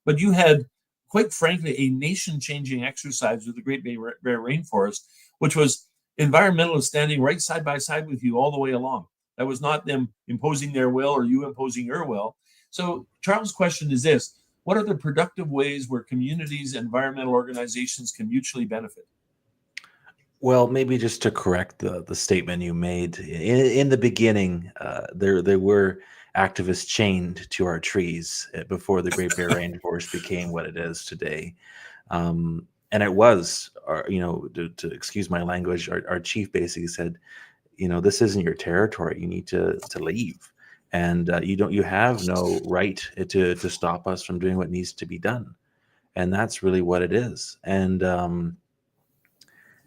but you had, quite frankly, a nation-changing exercise with the Great Barrier Rainforest, which was environmentalists standing right side by side with you all the way along. That was not them imposing their will or you imposing your will. So Charles' question is this: what are the productive ways where communities and environmental organizations can mutually benefit? Well, maybe just to correct the statement you made in the beginning, there were activists chained to our trees before the Great Barrier Rainforest became what it is today. And it was, to excuse my language, our chief basically said, this isn't your territory. You need to leave. And you have no right to stop us from doing what needs to be done. And that's really what it is. And,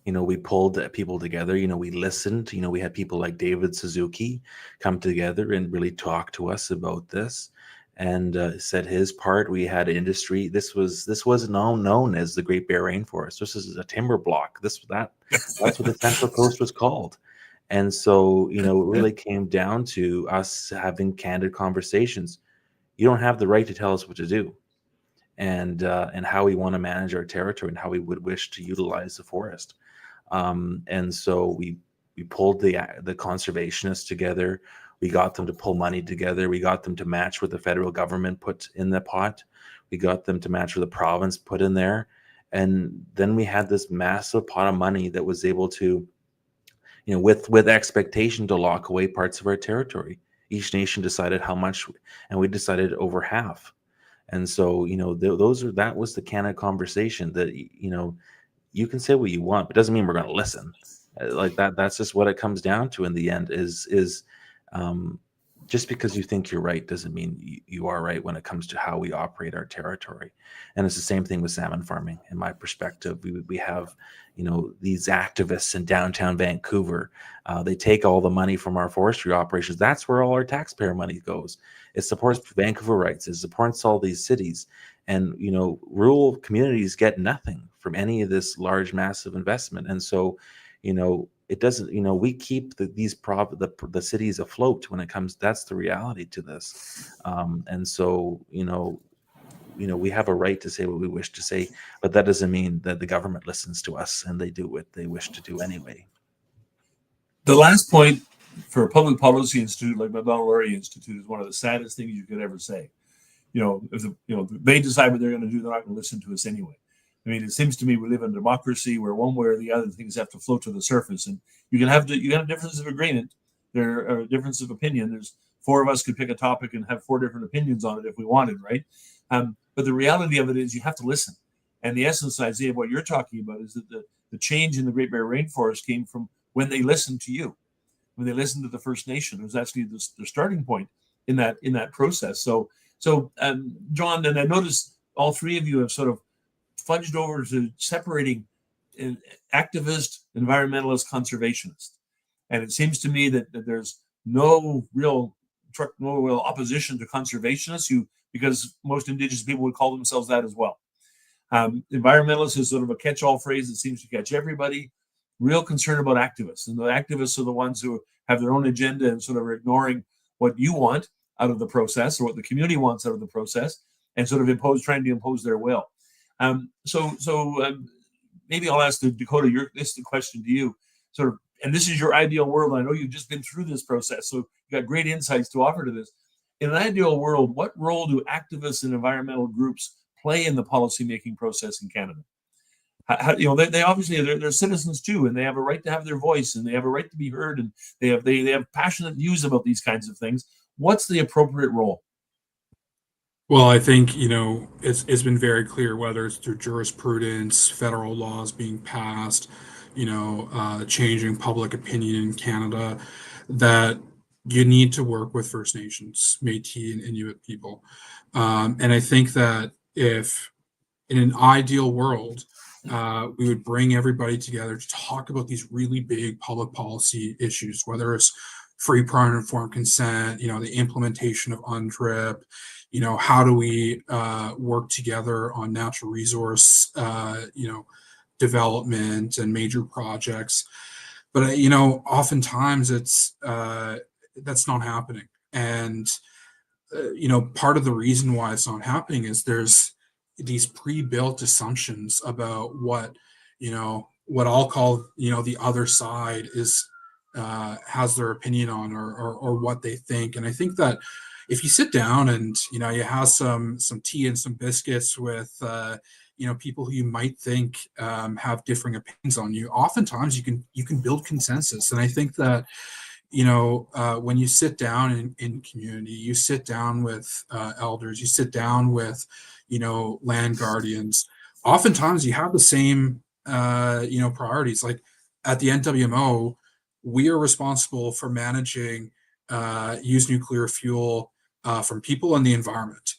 we pulled people together, we listened, we had people like David Suzuki come together and really talk to us about this and said his part. We had industry. This was known as the Great Barrier Rainforest. This is a timber block. That's what the Central Coast was called. And so, it really came down to us having candid conversations. you don't have the right to tell us what to do, and how we want to manage our territory and how we would wish to utilize the forest. And so we pulled the conservationists together. We got them to pull money together. We got them to match what the federal government put in the pot. We got them to match what the province put in there. And then we had this massive pot of money that was able to, with expectation, to lock away parts of our territory. Each nation decided how much, and we decided over half. And so, that was the Canada conversation, that, you can say what you want, but it doesn't mean we're going to listen. Like that. That's just what it comes down to in the end. Is just because you think you're right doesn't mean you are right when it comes to how we operate our territory. And it's the same thing with salmon farming. In my perspective, we have, these activists in downtown Vancouver. They take all the money from our forestry operations. That's where all our taxpayer money goes. It supports Vancouver rights. It supports all these cities. And, rural communities get nothing from any of this large, massive investment. And so, it doesn't, we keep the cities afloat when it comes. That's the reality to this. And so, we have a right to say what we wish to say, but that doesn't mean that the government listens to us and they do what they wish to do anyway. The last point for a public policy institute like Macdonald-Laurier Institute is one of the saddest things you could ever say. If they decide what they're going to do, they're not going to listen to us anyway. I mean, it seems to me we live in a democracy where one way or the other things have to float to the surface, and you can have differences of agreement. There are differences of opinion. There's 4 of us could pick a topic and have 4 different opinions on it if we wanted, right? But the reality of it is you have to listen. And the essence, Isaiah, of what you're talking about is that the change in the Great Bear Rainforest came from when they listened to you, when they listened to the First Nation. It was actually the starting point in that process. So John, and I noticed all 3 of you have sort of fudged over to separating activist, environmentalist, conservationist. And it seems to me that there's no real opposition to conservationists, because most Indigenous people would call themselves that as well. Environmentalist is sort of a catch-all phrase that seems to catch everybody. Real concern about activists. And the activists are the ones who have their own agenda and sort of are ignoring what you want out of the process or what the community wants out of the process, and sort of trying to impose their will. Maybe I'll ask Dakota, this is the question to you, sort of, and this is your ideal world. I know you've just been through this process, so you've got great insights to offer to this. In an ideal world, what role do activists and environmental groups play in the policymaking process in Canada? They obviously they're citizens too, and they have a right to have their voice, and they have a right to be heard, and they have passionate views about these kinds of things. What's the appropriate role? Well, I think, it's been very clear, whether it's through jurisprudence, federal laws being passed, changing public opinion in Canada, that you need to work with First Nations, Métis, and Inuit people. And I think that if in an ideal world, we would bring everybody together to talk about these really big public policy issues, whether it's free, prior, and informed consent, the implementation of UNDRIP, how do we work together on natural resource, development and major projects. But, oftentimes that's not happening. And, part of the reason why it's not happening is there's these pre-built assumptions about what I'll call, the other side is, has their opinion on, or what they think. And I think that if you sit down and you have some tea and some biscuits with people who you might think have differing opinions on you, oftentimes you can build consensus. And I think that when you sit down in community, you sit down with elders, you sit down with land guardians, oftentimes you have the same priorities. Like at the NWMO, we are responsible for managing used nuclear fuel from people and the environment.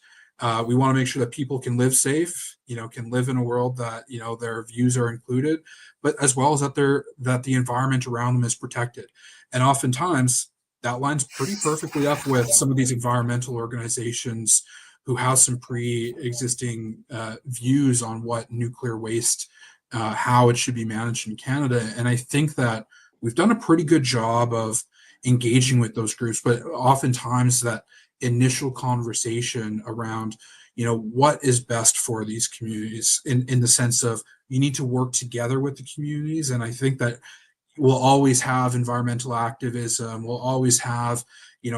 We want to make sure that people can live safe, can live in a world that their views are included, but as well as that the environment around them is protected. And oftentimes that lines pretty perfectly up with some of these environmental organizations who have some pre-existing views on what nuclear waste, how it should be managed in Canada. And I think that we've done a pretty good job of engaging with those groups, but oftentimes that initial conversation around, what is best for these communities in the sense of you need to work together with the communities. And I think that we'll always have environmental activism. We'll always have,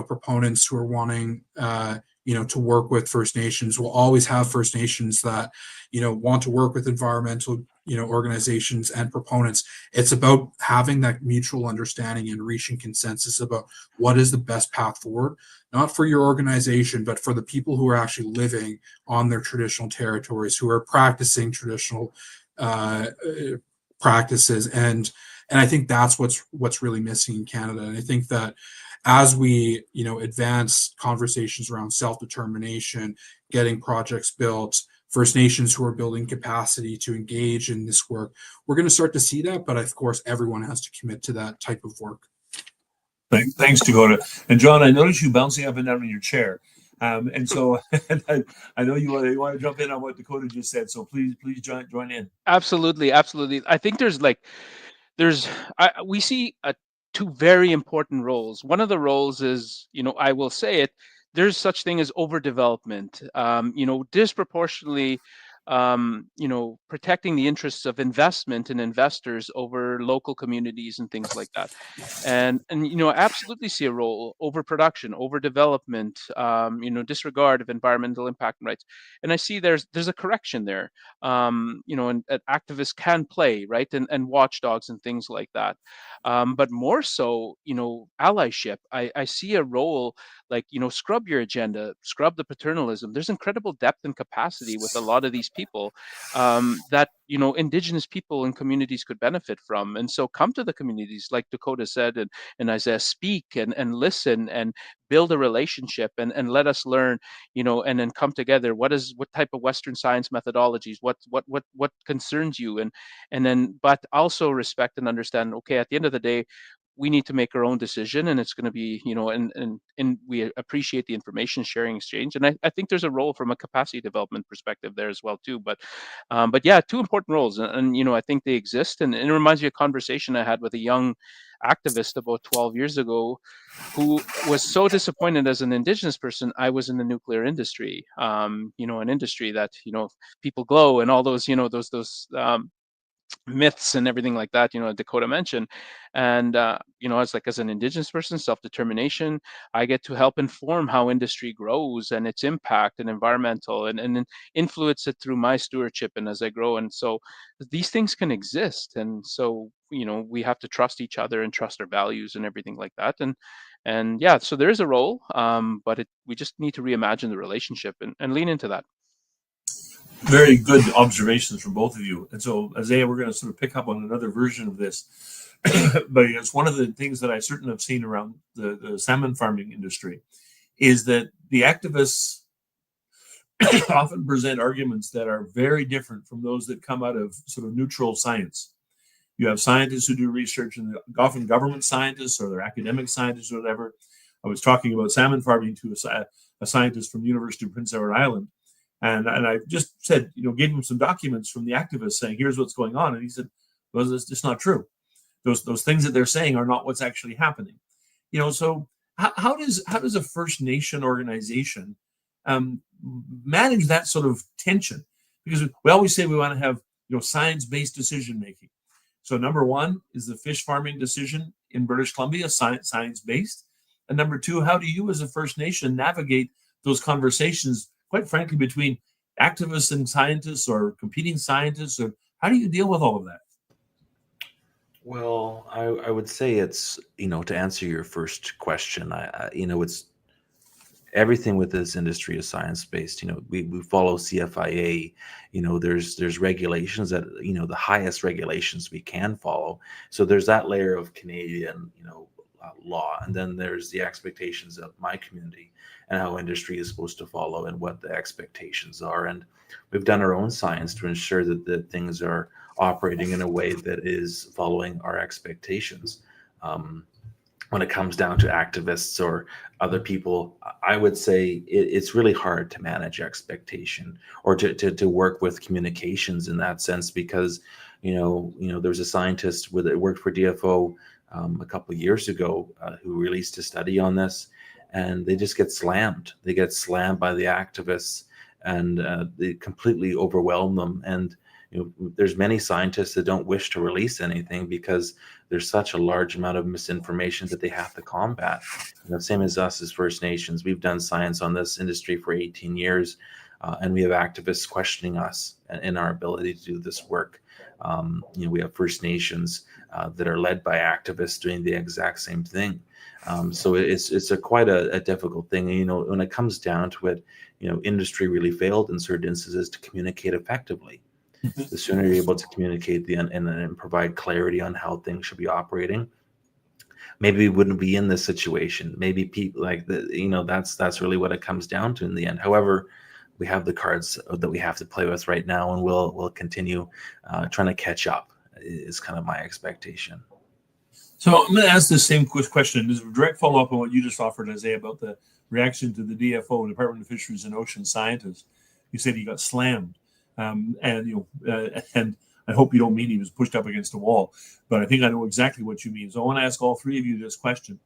proponents who are wanting, to work with First Nations. We'll always have First Nations that, want to work with environmental, organizations and proponents. It's about having that mutual understanding and reaching consensus about what is the best path forward, not for your organization, but for the people who are actually living on their traditional territories, who are practicing traditional practices. And I think that's what's really missing in Canada. And I think that as we, advance conversations around self-determination, getting projects built, First Nations who are building capacity to engage in this work, we're going to start to see that. But of course, everyone has to commit to that type of work. Thanks, Dakota. And John, I noticed you bouncing up and down in your chair. And so I know you want to jump in on what Dakota just said. So please join in. Absolutely. I think we see two very important roles. One of the roles is, I will say it, there's such thing as overdevelopment, disproportionately, protecting the interests of investment and investors over local communities and things like that. And I absolutely see a role: overproduction, overdevelopment, disregard of environmental impact and rights. And I see there's a correction there, and activists can play, right, and watchdogs and things like that. But more so, allyship. I see a role like, scrub your agenda, scrub the paternalism. There's incredible depth and capacity with a lot of these people that, Indigenous people and communities could benefit from. And so come to the communities, like Dakota said, and Isaiah, speak and listen and build a relationship and let us learn, and then come together. What type of Western science methodologies, what concerns you? And then, but also respect and understand, okay, at the end of the day, we need to make our own decision, and it's going to be, and we appreciate the information sharing exchange. And I think there's a role from a capacity development perspective there as well too. But yeah, two important roles, and I think they exist. And it reminds me of a conversation I had with a young activist about 12 years ago, who was so disappointed as an Indigenous person. I was in the nuclear industry, an industry that, people glow and all those, those myths and everything like that, Dakota mentioned. And it's like, as an Indigenous person, self-determination, I get to help inform how industry grows and its impact and environmental, and then influence it through my stewardship and as I grow. And so these things can exist. And so we have to trust each other and trust our values and everything like that. And yeah, so there is a role, but we just need to reimagine the relationship and lean into that. Very good observations from both of you. And so, Isaiah, we're going to sort of pick up on another version of this. But it's one of the things that I certainly have seen around the salmon farming industry is that the activists often present arguments that are very different from those that come out of sort of neutral science. You have scientists who do research, and often government scientists or they're academic scientists or whatever. I was talking about salmon farming to a scientist from the University of Prince Edward Island. And I just said, gave him some documents from the activists saying, here's what's going on. And he said, well, it's just not true. Those things that they're saying are not what's actually happening. So how does a First Nation organization manage that sort of tension? Because we always say we want to have, science-based decision making. So number one, is the fish farming decision in British Columbia science-based? And number two, how do you as a First Nation navigate those conversations, quite frankly, between activists and scientists or competing scientists? Or how do you deal with all of that? Well, I would say it's, to answer your first question, it's everything with this industry is science-based. We follow CFIA. There's regulations that, the highest regulations we can follow. So there's that layer of Canadian, law, and then there's the expectations of my community and how industry is supposed to follow and what the expectations are. And we've done our own science to ensure that things are operating in a way that is following our expectations. When it comes down to activists or other people, I would say it's really hard to manage expectation or to work with communications in that sense, because, there's a scientist that worked for DFO a couple of years ago who released a study on this. and they just get slammed. They get slammed by the activists, and they completely overwhelm them. And there's many scientists that don't wish to release anything because there's such a large amount of misinformation that they have to combat. Same as us as First Nations. We've done science on this industry for 18 years, and we have activists questioning us in our ability to do this work. We have First Nations that are led by activists doing the exact same thing. So it's quite a difficult thing. When it comes down to it, industry really failed in certain instances to communicate effectively. The sooner you're able to communicate and provide clarity on how things should be operating, maybe we wouldn't be in this situation. Maybe people that's really what it comes down to in the end. However, we have the cards that we have to play with right now, and we'll continue trying to catch up is kind of my expectation. So I'm going to ask the same question. There's a direct follow-up on what you just offered, Isaiah, about the reaction to the DFO, Department of Fisheries and Ocean Scientists. You said he got slammed. And I hope you don't mean he was pushed up against a wall, but I think I know exactly what you mean. So I want to ask all three of you this question.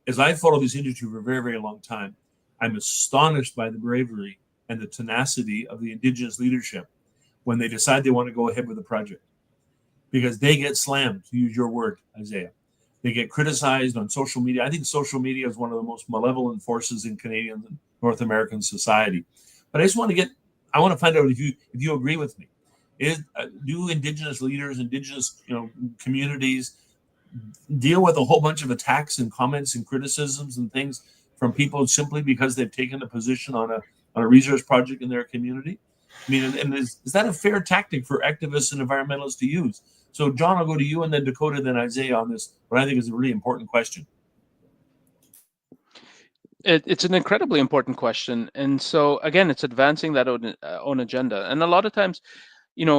As I follow this industry for a very, very long time, I'm astonished by the bravery and the tenacity of the Indigenous leadership when they decide they want to go ahead with the project, because they get slammed, to use your word, Isaiah. They get criticized on social media. I think social media is one of the most malevolent forces in Canadian and North American society. But I want to find out if you agree with me. Do Indigenous leaders, Indigenous communities deal with a whole bunch of attacks and comments and criticisms and things from people simply because they've taken a position on a resource project in their community? I mean, and is that a fair tactic for activists and environmentalists to use? So, John, I'll go to you, and then Dakota, then Isaiah on this, what I think is a really important question. It's an incredibly important question, and so again, it's advancing that own agenda. And a lot of times, we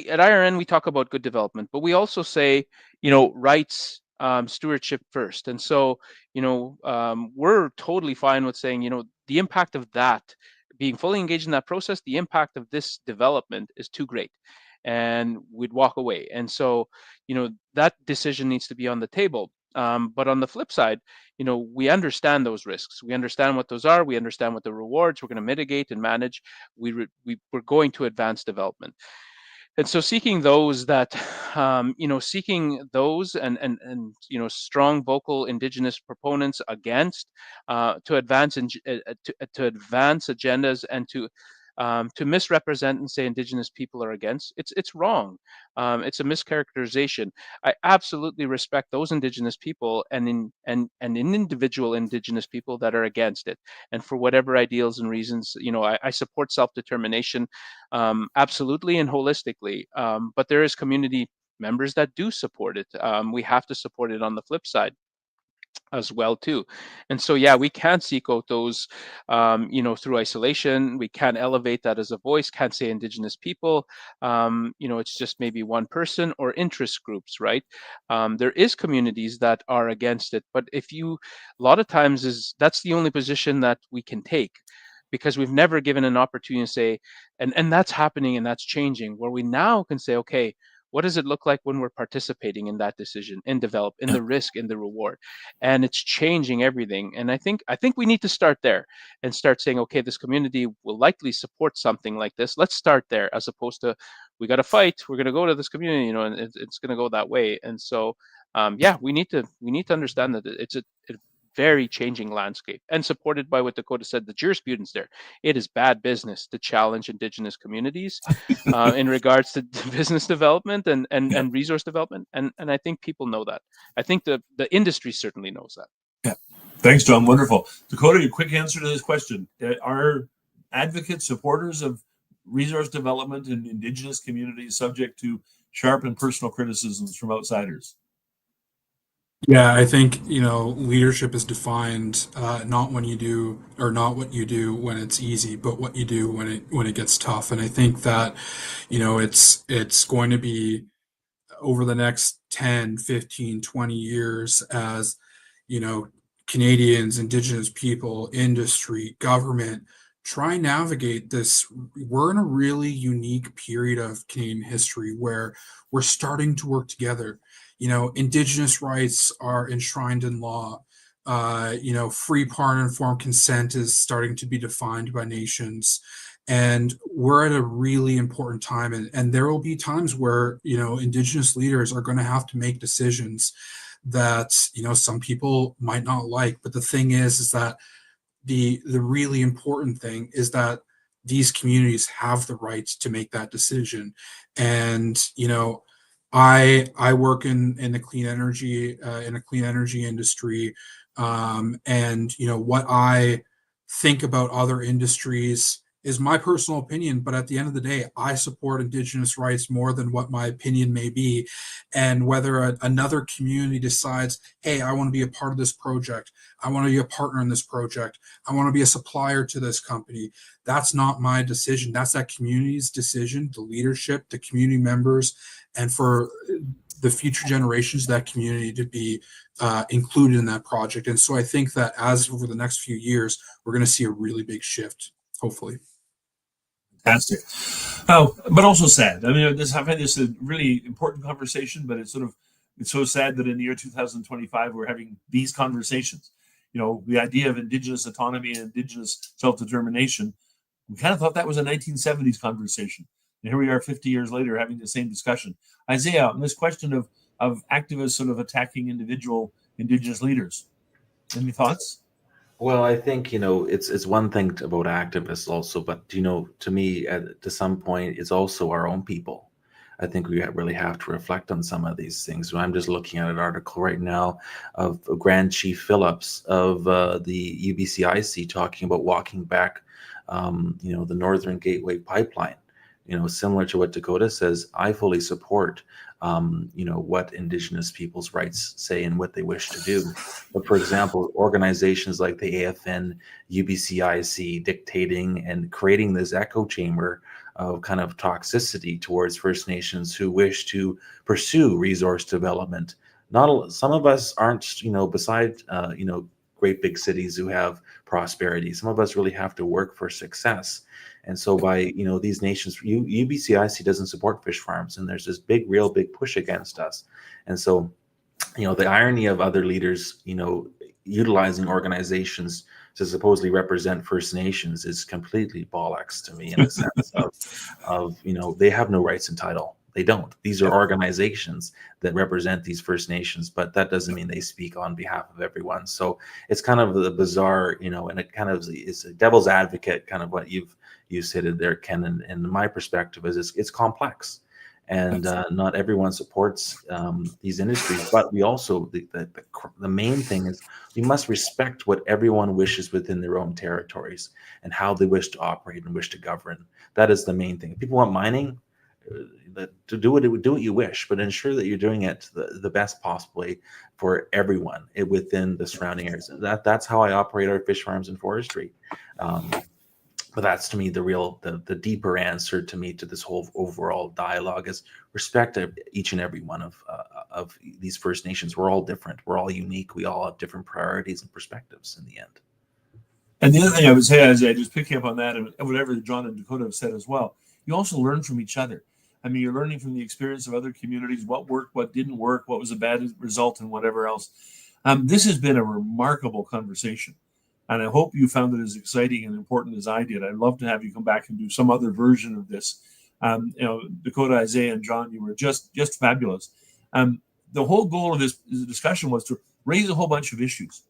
at IRN we talk about good development, but we also say, rights, stewardship first. And so, we're totally fine with saying, the impact of that, being fully engaged in that process, the impact of this development is too great, and we'd walk away. And so, that decision needs to be on the table. But on the flip side, we understand those risks. We understand what those are. We understand what the rewards we're going to mitigate and manage. We're going to advance development. And so seeking those that, seeking those and strong vocal Indigenous proponents against to advance to advance agendas and to misrepresent and say Indigenous people are against, it's wrong. It's a mischaracterization. I absolutely respect those Indigenous people and individual Indigenous people that are against it, and for whatever ideals and reasons. I support self-determination absolutely and holistically. But there is community members that do support it. We have to support it on the flip side as well too. And so we can't seek out those through isolation. We can't elevate that as a voice, can't say Indigenous people. It's just maybe one person or interest groups, right? There is communities that are against it, but a lot of times that's the only position that we can take, because we've never given an opportunity to say, and that's happening and that's changing, where we now can say, okay, what does it look like when we're participating in that decision, in the risk, in the reward? And it's changing everything. And I think we need to start there and start saying, okay, this community will likely support something like this. Let's start there, as opposed to, we got to fight, we're going to go to this community, and it's going to go that way. And so, we need to understand that it's a very changing landscape, and supported by what Dakota said, the jurisprudence there. It is bad business to challenge Indigenous communities in regards to business development and resource development. And I think people know that. I think the industry certainly knows that. Yeah. Thanks, John. Wonderful. Dakota, a quick answer to this question. Are advocates, supporters of resource development in Indigenous communities subject to sharp and personal criticisms from outsiders? Yeah, I think, leadership is defined not when you do, or not what you do when it's easy, but what you do when it gets tough. And I think that, it's going to be over the next 10, 15, 20 years as, Canadians, Indigenous people, industry, government try and navigate this. We're in a really unique period of Canadian history where we're starting to work together. Indigenous rights are enshrined in law. free prior and informed consent is starting to be defined by nations. And we're at a really important time. And there will be times where, Indigenous leaders are going to have to make decisions that, some people might not like. But the thing is that the really important thing is that these communities have the right to make that decision. And, I work in the clean energy industry, and what I think about other industries is my personal opinion. But at the end of the day, I support Indigenous rights more than what my opinion may be. And whether another community decides, hey, I want to be a part of this project, I want to be a partner in this project, I want to be a supplier to this company, that's not my decision. That's that community's decision, the leadership, the community members, and for the future generations of that community to be included in that project. And so I think that as over the next few years, we're going to see a really big shift, hopefully. Fantastic. Oh, but also sad. I mean, I find this a really important conversation, but it's so sad that in the year 2025, we're having these conversations. The idea of Indigenous autonomy and Indigenous self-determination, we kind of thought that was a 1970s conversation. And here we are 50 years later having the same discussion. Isaiah, on this question of activists sort of attacking individual Indigenous leaders, any thoughts? Well, I think, it's one thing about activists also, but, to me, to some point, it's also our own people. I think we really have to reflect on some of these things. I'm just looking at an article right now of Grand Chief Phillips of the UBCIC talking about walking back, the Northern Gateway Pipeline. Similar to what Dakota says, I fully support, what Indigenous people's rights say and what they wish to do. But for example, organizations like the AFN, UBCIC dictating and creating this echo chamber of kind of toxicity towards First Nations who wish to pursue resource development. Some of us aren't, beside, great big cities who have prosperity. Some of us really have to work for success. And so by, these nations, UBCIC doesn't support fish farms, and there's this real big push against us. And so, the irony of other leaders, utilizing organizations to supposedly represent First Nations is completely bollocks to me in the sense of, they have no rights and title. They don't. These are organizations that represent these First Nations, but that doesn't mean they speak on behalf of everyone. So it's kind of the bizarre, and it kind of is a devil's advocate, kind of what you stated there, Ken. And my perspective is it's complex, and not everyone supports these industries. But we also the main thing is we must respect what everyone wishes within their own territories and how they wish to operate and wish to govern. That is the main thing. If people want mining, to do what you wish, but ensure that you're doing it the best possible way for everyone within the surrounding areas. That's how I operate our fish farms and forestry. But that's, to me, the deeper answer to me to this whole overall dialogue is respect each and every one of these First Nations. We're all different. We're all unique. We all have different priorities and perspectives in the end. And the other thing I would say, Isaiah, just picking up on that and whatever John and Dakota have said as well, you also learn from each other. I mean, you're learning from the experience of other communities, what worked, what didn't work, what was a bad result, and whatever else. This has been a remarkable conversation, and I hope you found it as exciting and important as I did. I'd love to have you come back and do some other version of this. Dakota, Isaiah, and John, you were just fabulous. The whole goal of this discussion was to raise a whole bunch of issues,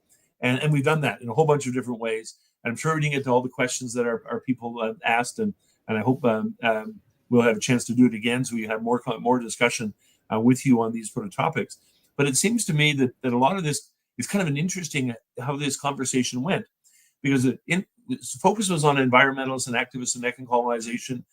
and we've done that in a whole bunch of different ways. I'm sure we didn't get to all the questions that our people asked, and I hope we'll have a chance to do it again, so we have more discussion with you on these sort of topics. But it seems to me that a lot of this is kind of an interesting how this conversation went, because its focus was on environmentalists and activists and eco-colonization,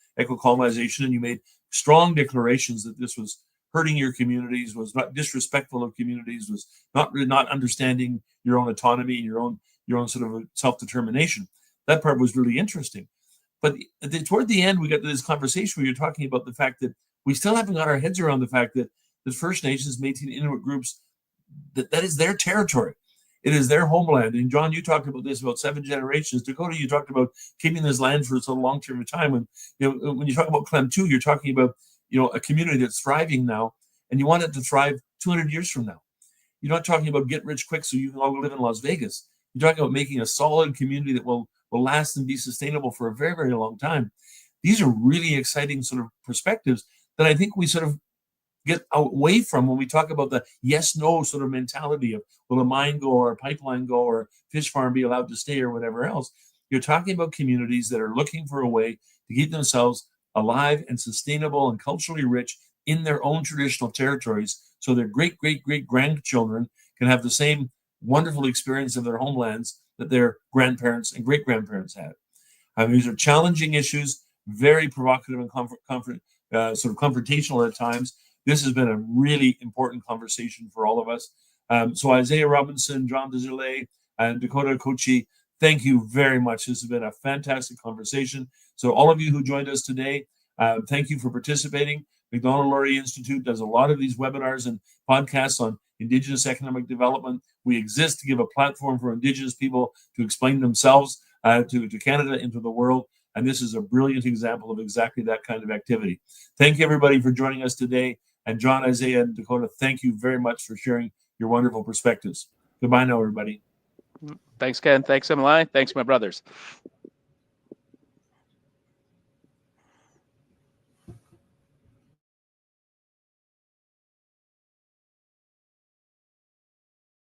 and you made strong declarations that this was hurting your communities, was not disrespectful of communities, was not understanding your own autonomy and your own sort of self-determination. That part was really interesting. But toward the end, we got to this conversation where you're talking about the fact that we still haven't got our heads around the fact that the First Nations, Métis, and Inuit groups, that is their territory. It is their homeland. And John, you talked about this about 7 generations. Dakota, you talked about keeping this land for so long term of time. And when you talk about Clem 2, you're talking about a community that's thriving now, and you want it to thrive 200 years from now. you're not talking about get rich quick so you can all live in Las Vegas. You're talking about making a solid community that will last and be sustainable for a very, very long time. These are really exciting sort of perspectives that I think we sort of get away from when we talk about the yes-no sort of mentality of, will a mine go or a pipeline go or a fish farm be allowed to stay or whatever else. You're talking about communities that are looking for a way to keep themselves alive and sustainable and culturally rich in their own traditional territories, so their great-great-great-grandchildren can have the same wonderful experience of their homelands that their grandparents and great-grandparents had. These are challenging issues, very provocative and sort of confrontational at times. This has been a really important conversation for all of us. So Isaiah Robinson, John Desjardins, and Dakota Kochi, thank you very much. This has been a fantastic conversation. So all of you who joined us today, thank you for participating. Macdonald-Laurier Institute does a lot of these webinars and podcasts on Indigenous economic development. We exist to give a platform for Indigenous people to explain themselves to Canada and to the world. And this is a brilliant example of exactly that kind of activity. Thank you, everybody, for joining us today. And John, Isaiah, and Dakota, thank you very much for sharing your wonderful perspectives. Goodbye now, everybody. Thanks, Ken. Thanks, Emily. Thanks, my brothers.